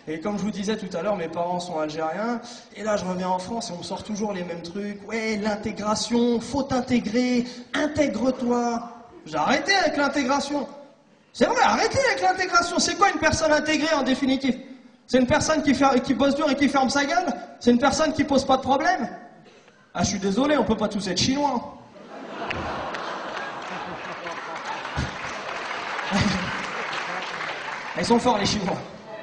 Et comme je vous disais tout à l'heure, mes parents sont algériens. Et là, je reviens en France et on me sort toujours les mêmes trucs. Ouais, l'intégration, faut t'intégrer, intègre-toi. J'ai arrêté avec l'intégration. C'est vrai, arrêtez avec l'intégration. C'est quoi une personne intégrée en définitive? C'est une personne qui bosse dur et qui ferme sa gueule? C'est une personne qui pose pas de problème? Ah, je suis désolé, on peut pas tous être chinois. Ils sont forts, les Chinois.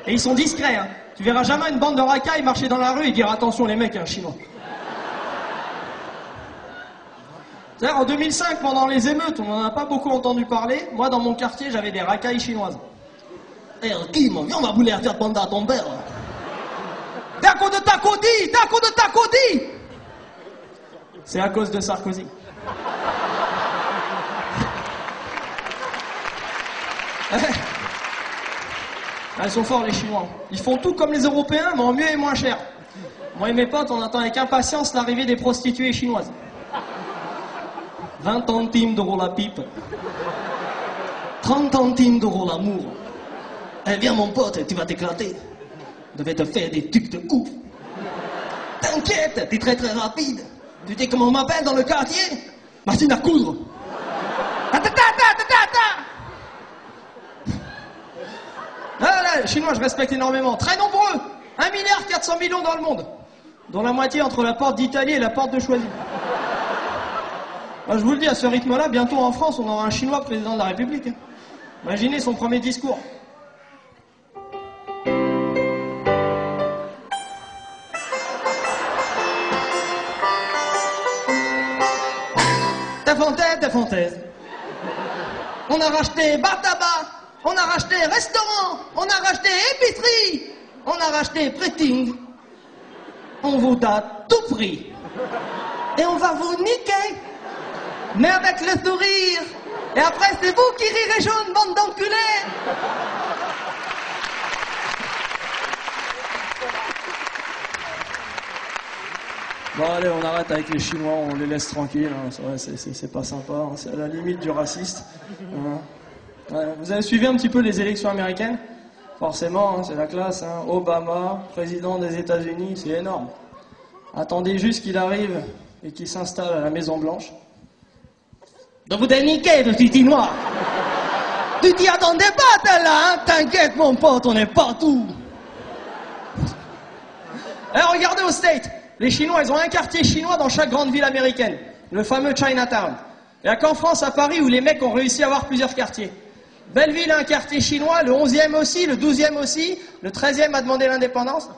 Et ils sont discrets, hein. Tu verras jamais une bande de racailles marcher dans la rue et dire attention les mecs, un Chinois. C'est-à-dire, en 2005, pendant les émeutes, on n'en a pas beaucoup entendu parler. Moi, dans mon quartier, j'avais des racailles chinoises. Eh, Kim, viens, on va vouloir faire demander à ton père. D'accord de ta codie, d'accord de ta codie. C'est à cause de Sarkozy. Ils sont forts, les Chinois. Ils font tout comme les Européens, mais en mieux et moins cher. Moi et mes potes, on attend avec impatience l'arrivée des prostituées chinoises. 20 centimes d'euros la pipe. 30 centimes d'euros l'amour. Eh, viens mon pote, tu vas t'éclater. Je vais te faire des trucs de ouf. T'inquiète, t'es très très rapide. Tu sais comment on m'appelle dans le quartier? Machine à coudre. Les Chinois, je respecte énormément. Très nombreux. 1,4 milliard dans le monde. Dont la moitié entre la porte d'Italie et la porte de Choisy. Moi, je vous le dis, à ce rythme-là, bientôt en France, on aura un Chinois président de la République. Hein. Imaginez son premier discours. Ta fontaise. On a racheté bar tabac, on a racheté restaurant, on a racheté épicerie, on a racheté prêting. On vous a tout pris. Et on va vous niquer. Mais avec le sourire. Et après, c'est vous qui rirez jaune, bande d'enculés. Bon allez, on arrête avec les Chinois, on les laisse tranquilles, hein. C'est pas sympa, hein. C'est à la limite du raciste. Hein. Ouais, vous avez suivi un petit peu les élections américaines? Forcément, hein, c'est la classe, hein. Obama, président des États-Unis, c'est énorme. Attendez juste qu'il arrive et qu'il s'installe à la Maison Blanche. Donc vous t'es niqué, le petit noir. Tu t'y attendais pas, t'es là, hein? T'inquiète mon pote, on est partout. Regardez au States. Les Chinois, ils ont un quartier chinois dans chaque grande ville américaine, le fameux Chinatown. Il n'y a qu'en France, à Paris, où les mecs ont réussi à avoir plusieurs quartiers. Belleville a un quartier chinois, le 11e aussi, le 12e aussi, le 13e a demandé l'indépendance.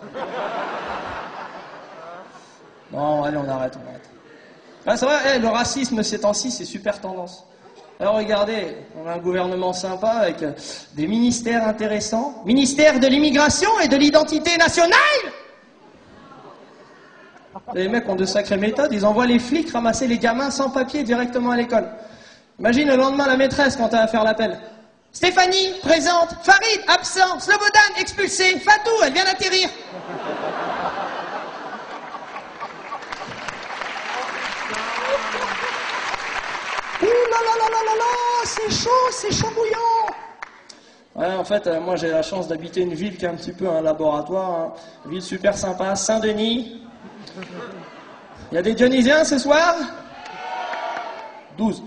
Bon, allez, on arrête. Ah, c'est vrai, le racisme ces temps-ci, c'est super tendance. Alors regardez, on a un gouvernement sympa avec des ministères intéressants. Ministère de l'immigration et de l'identité nationale. Les mecs ont de sacrées méthodes, ils envoient les flics ramasser les gamins sans papier directement à l'école. Imagine le lendemain la maîtresse quand elle va faire l'appel. Stéphanie, présente. Farid, absent. Slobodan, expulsé. Fatou, elle vient d'atterrir. Ouh là là là là là là, c'est chaud bouillant. Ouais, en fait, moi j'ai la chance d'habiter une ville qui est un petit peu un laboratoire, hein. Une ville super sympa, Saint-Denis. Il y a des Dionysiens ce soir? 12.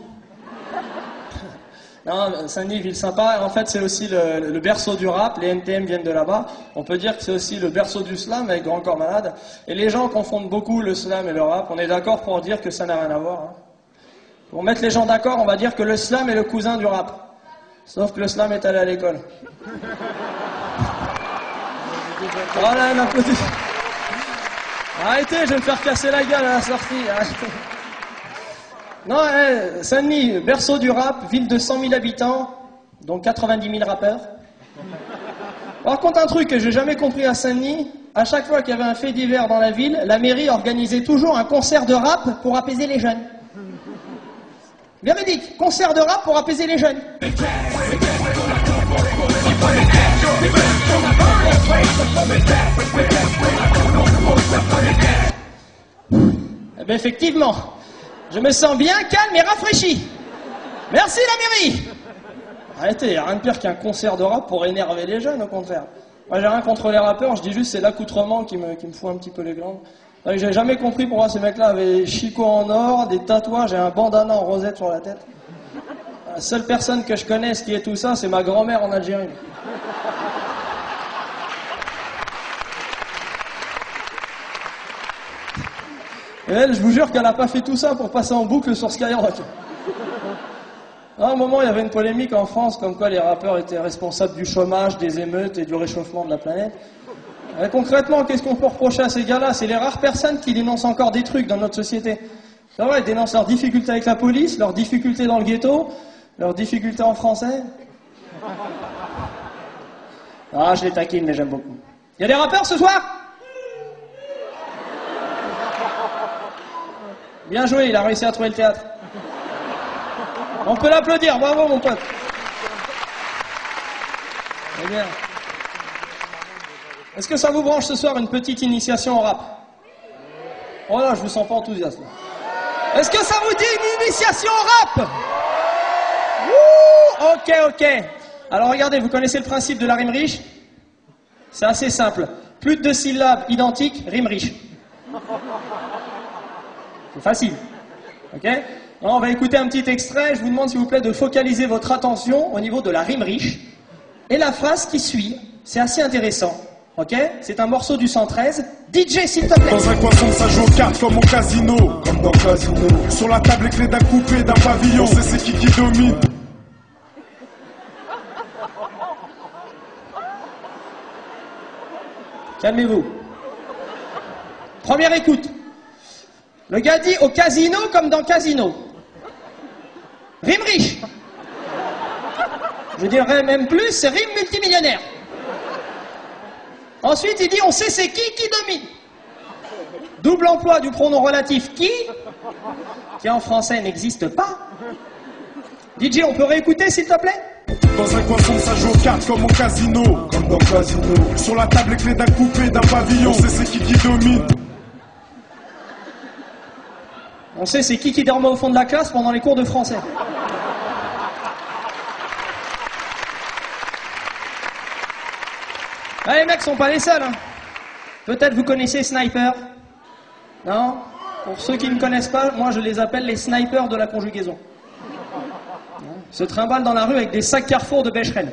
Non, Saint-Denis, ville sympa. En fait, c'est aussi le berceau du rap. Les NTM viennent de là-bas. On peut dire que c'est aussi le berceau du slam avec Grand Corps Malade. Et les gens confondent beaucoup le slam et le rap. On est d'accord pour dire que ça n'a rien à voir. Hein. Pour mettre les gens d'accord, on va dire que le slam est le cousin du rap. Sauf que le slam est allé à l'école. Voilà, un applaudissement. Arrêtez, je vais me faire casser la gueule à la sortie. Arrêtez. Non, Saint-Denis, berceau du rap, ville de 100 000 habitants, dont 90 000 rappeurs. Par contre, un truc que j'ai jamais compris à Saint-Denis, à chaque fois qu'il y avait un fait divers dans la ville, la mairie organisait toujours un concert de rap pour apaiser les jeunes. Véridique, concert de rap pour apaiser les jeunes. Eh bien, effectivement, je me sens bien calme et rafraîchi. Merci la mairie. Arrêtez, il n'y a rien de pire qu'un concert de rap pour énerver les jeunes, au contraire. Moi, j'ai rien contre les rappeurs, je dis juste c'est l'accoutrement qui me fout un petit peu les glandes. J'ai jamais compris pourquoi ces mecs-là avaient Chico en or, des tatouages et un bandana en rosette sur la tête. La seule personne que je connaisse qui est tout ça, c'est ma grand-mère en Algérie. Et elle, je vous jure qu'elle n'a pas fait tout ça pour passer en boucle sur Skyrock. À un moment, il y avait une polémique en France, comme quoi les rappeurs étaient responsables du chômage, des émeutes et du réchauffement de la planète. Et concrètement, qu'est-ce qu'on peut reprocher à ces gars-là? C'est les rares personnes qui dénoncent encore des trucs dans notre société. C'est vrai, ils dénoncent leurs difficultés avec la police, leurs difficultés dans le ghetto, leurs difficultés en français. Ah, je les taquine, mais j'aime beaucoup. Il y a des rappeurs ce soir? Bien joué, il a réussi à trouver le théâtre. On peut l'applaudir, bravo mon pote. Très bien. Est-ce que ça vous branche ce soir une petite initiation au rap? Oh là, je vous sens pas enthousiaste. Est-ce que ça vous dit une initiation au rap? Ouh, ok. Alors regardez, vous connaissez le principe de la rime riche? C'est assez simple. Plus de 2 syllabes identiques, rime riche. C'est facile. Ok? Alors, on va écouter un petit extrait. Je vous demande s'il vous plaît de focaliser votre attention au niveau de la rime riche. Et la phrase qui suit, c'est assez intéressant. Ok? C'est un morceau du 113. DJ, s'il te plaît. Dans un coin sombre, ça joue aux cartes comme au casino. Comme dans Casino. Sur la table, les clés d'un coupé, d'un pavillon. On sait c'est qui domine. Calmez-vous. Première écoute. Le gars dit au casino comme dans Casino. Rime riche. Je dirais même plus, c'est rime multimillionnaire. Ensuite, il dit on sait c'est qui domine. Double emploi du pronom relatif qui en français n'existe pas. DJ, on peut réécouter s'il te plaît? Dans un coin sombre, ça joue aux cartes comme au casino. Comme dans Casino. Sur la table, les clés d'un coupé, d'un pavillon. On sait c'est qui domine. On sait c'est qui dormait au fond de la classe pendant les cours de français. Ah, les mecs sont pas les seuls. Hein. Peut-être vous connaissez Sniper. Non? Pour ceux qui ne connaissent pas, moi je les appelle les snipers de la conjugaison. Ils se trimballent dans la rue avec des sacs Carrefour de Becherel.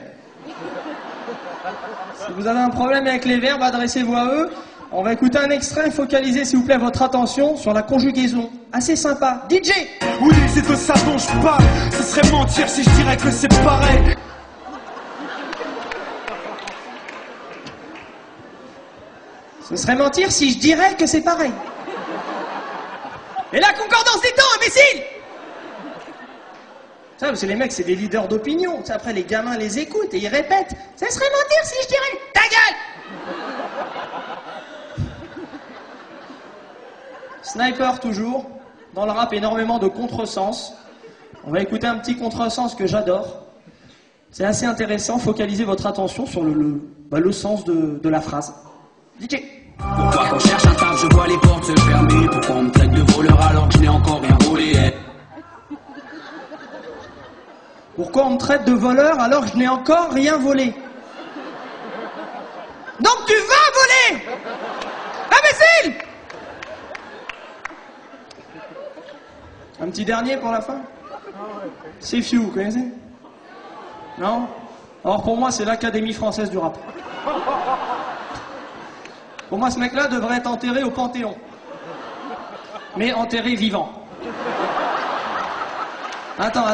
Si vous avez un problème avec les verbes, adressez-vous à eux. On va écouter un extrait, focalisez s'il vous plaît votre attention sur la conjugaison. Assez sympa. DJ! Oui, c'est de ça dont je parle. Ce serait mentir si je dirais que c'est pareil. Ce serait mentir si je dirais que c'est pareil. Et la concordance des temps, imbécile! Ça, parce que les mecs, c'est des leaders d'opinion. Après, les gamins les écoutent et ils répètent. Ça serait mentir si je dirais... Ta gueule! Sniper toujours, dans le rap énormément de contresens. On va écouter un petit contresens que j'adore. C'est assez intéressant, focalisez votre attention sur le sens de la phrase. DJ. Pourquoi quand je cherche un taf, je vois les portes se fermer? Pourquoi on me traite de voleur alors que je n'ai encore rien volé? Pourquoi on me traite de voleur alors que je n'ai encore rien volé? Donc tu vas voler! Imbécile! Un petit dernier pour la fin? C'est Few, vous connaissez? Non? Alors pour moi, c'est l'Académie française du rap. Pour moi, ce mec-là devrait être enterré au Panthéon. Mais enterré vivant. Attends.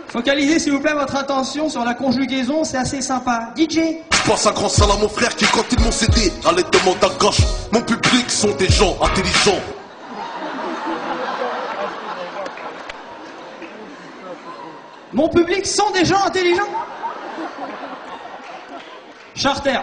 Focalisez s'il vous plaît votre attention sur la conjugaison, c'est assez sympa. DJ. Je passe un grand salam à mon frère qui quand ils m'ont cédé à l'aidement d'un gauche. Mon public sont des gens intelligents. Mon public sont des gens intelligents. Charter.